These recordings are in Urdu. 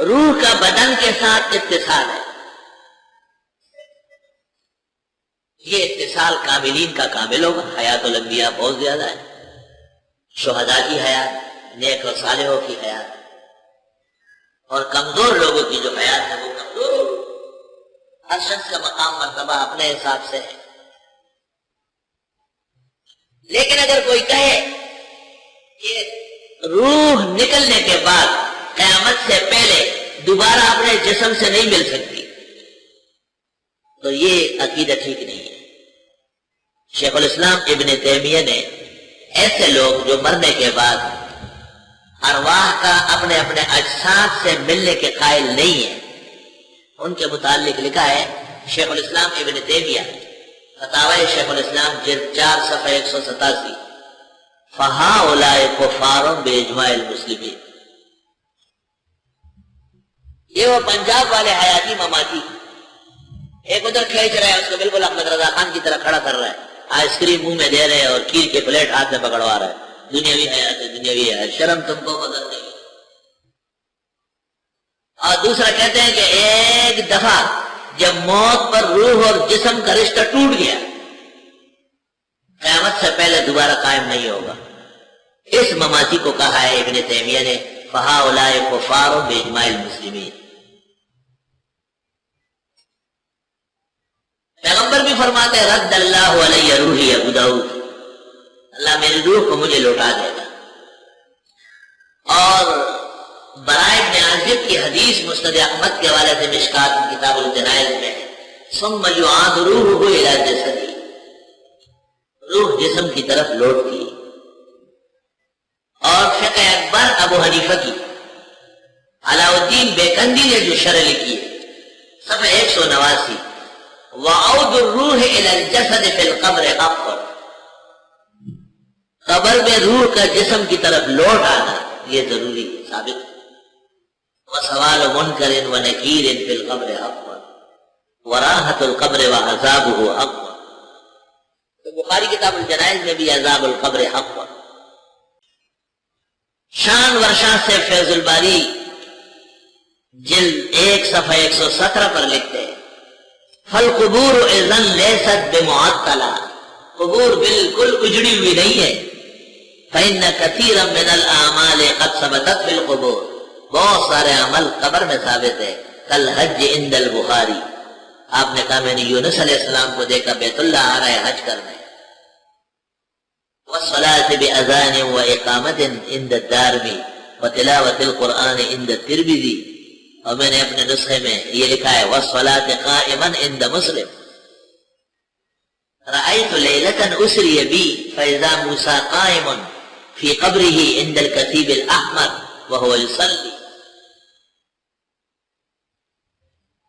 روح کا بدن کے ساتھ اتصال ہے. یہ اتصال کاملین کا کامل ہوگا. حیات الانبیاء بہت زیادہ ہے. شہداء کی حیات، نیک و صالحوں کی حیات، اور کمزور لوگوں کی جو حیات ہے وہ کمزور ہوگی. ہر شخص کا مقام مرتبہ اپنے حساب سے ہے. لیکن اگر کوئی کہے کہ روح نکلنے کے بعد قیامت سے پہلے دوبارہ اپنے جسم سے نہیں مل سکتی، تو یہ عقیدہ ٹھیک نہیں ہے. شیخ الاسلام ابن تیمیہ نے ایسے لوگ جو مرنے کے بعد ارواح کا اپنے اپنے اجساد سے ملنے کے قائل نہیں ہیں، ان کے متعلق لکھا ہے شیخ الاسلام ابن تیمیہ فتاوی شیخ الاسلام جلد 4 صفحہ 187، فَهَؤُلَاءِ كُفَّارٌ بِإِجْمَاعِ الْمُسْلِمِينَ. یہ وہ پنجاب والے حیاتی مماتی، ایک ادھر کھینچ رہا ہے اس کو بالکل احمد رضا خان کی طرح کھڑا کر رہا ہے، آئس کریم منہ میں دے رہے ہیں اور کھیر کے پلیٹ ہاتھ میں پکڑوا رہا ہے. دنیاوی حیات ہے، دنیاوی ہے، شرم تم کو مدد نہیں. اور دوسرا کہتے ہیں کہ ایک دفعہ جب موت پر روح اور جسم کا رشتہ ٹوٹ گیا، قیامت سے پہلے دوبارہ قائم نہیں ہوگا. اس مماتی کو کہا ہے ابن تیمیہ نے فَهَؤُلَاءِ كُفَّارٌ بِإِجْمَاعِ الْمُسْلِمِينَ. پیغمبر بھی فرماتے ہیں رد اللہ علیہ روحی ابو داؤد، اللہ میری روح کو مجھے لوٹا دے گا. اور برائے ابن عازب کی حدیث مسند احمد کے حوالے سے مشکات کتاب الجنائز میں ثم یعاد روحہ الی جسدہ، روح جسم کی طرف لوٹتی. اور فقہ اکبر ابو حنیفہ کی علاء الدین بیکندی نے جو شرح لکھی ہے صفحہ 189، وعود الروح الی الجسد فی القبر حق، قبر میں روح کا جسم کی طرف لوٹ آنا یہ ضروری ہے، ثابت ہے. وسوال منکر ونکیر فی القبر حق وراحت القبر وعذابہ حق. تو بخاری کتاب الجنائز میں بھی عذاب القبر حق. شان ورشاں سے فیض الباری جلد 1 صفحہ 117 پر لکھتے ہیں فالقبور اذن لیست بمعطلہ، قبور بالکل اجڑی ہوئی نہیں ہے. فإن كثيرا من الأعمال قد ثبتت في القبور، بہت سارے عمل قبر میں ثابت ہے. کالحج عند البخاری، آپ نے کہا میں نے یونس علیہ السلام کو دیکھا بیت اللہ آ رہا ہے حج کرنے. والصلاة بأذان وإقامة عند الدارمی وتلاوة القرآن عند الترمذی، اور میں نے اپنے نسخے میں یہ لکھا ہے والصلاة قائما عند مسلم. رأيت ليلة أسري بي فإذا موسى قائم في قبره عند الكثيب الأحمر وهو يصلي.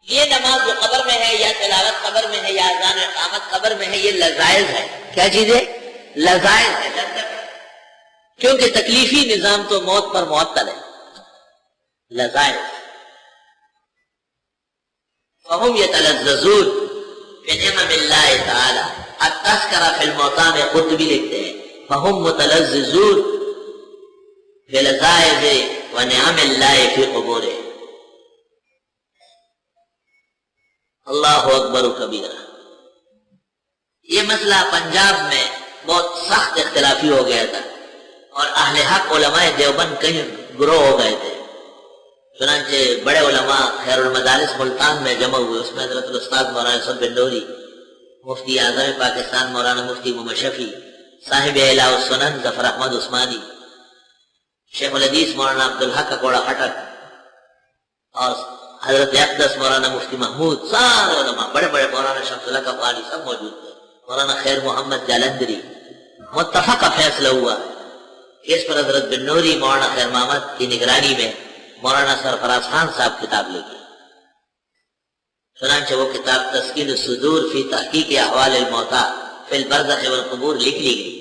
یہ نماز جو قبر میں ہے یا تلاوت قبر میں ہے یا اذان اقامت قبر میں ہے، یہ لذائذ ہے. کیا چیز ہے؟ لذائذ ہے، کیونکہ تکلیفی نظام تو موت پر معطل ہے. لذائذ فهم يتلذذون بنعم اللہ تعالی. التذکرہ فی الموتى میں قرطبی لکھتے ہیں فهم متلذذون بلذائذ ونعم اللہ فی قبورہ. اللہ اکبر کبیرہ. یہ مسئلہ پنجاب میں بہت سخت اختلافی ہو گیا تھا اور اہل حق علماء دیوبند کہیں گروہ ہو گئے تھے. چنانچہ بڑے علماء خیر المدارس ملتان میں جمع ہوئے، اس میں حضرت الاستاذ مولانا یوسف بن نوری، مفتی اعظم پاکستان مولانا مفتی محمد شفیع، صاحب اعلاء السنن ظفر احمد عثمانی، شیخ الحدیث مولانا عبدالحق اکوڑا خٹک، اور حضرت اقدس مولانا مفتی محمود، سارے علماء بڑے بڑے، مولانا شمس اللہ قبانی، سب موجود تھے، مولانا خیر محمد جالندری. متفقہ فیصلہ ہوا اس پر حضرت بن نوری مولانا خیر محمد کی نگرانی میں مولانا سرفراز خان صاحب کتاب لے گئے. چنانچہ وہ کتاب تسکین الصدور فی تحقیق احوال الموتى فی البرزخ والقبور لکھ لی گئی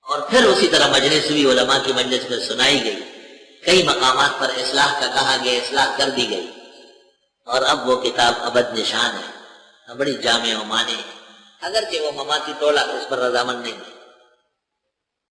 اور پھر اسی طرح مجلس بھی علماء کی مجلس میں سنائی گئی. کئی مقامات پر اصلاح کا کہا گیا، اصلاح کر دی گئی اور اب وہ کتاب ابد نشان ہے، بڑی جامع و معنی ہے. اگرچہ وہ مماتی ٹولہ اس پر رضامند نہیں ہے.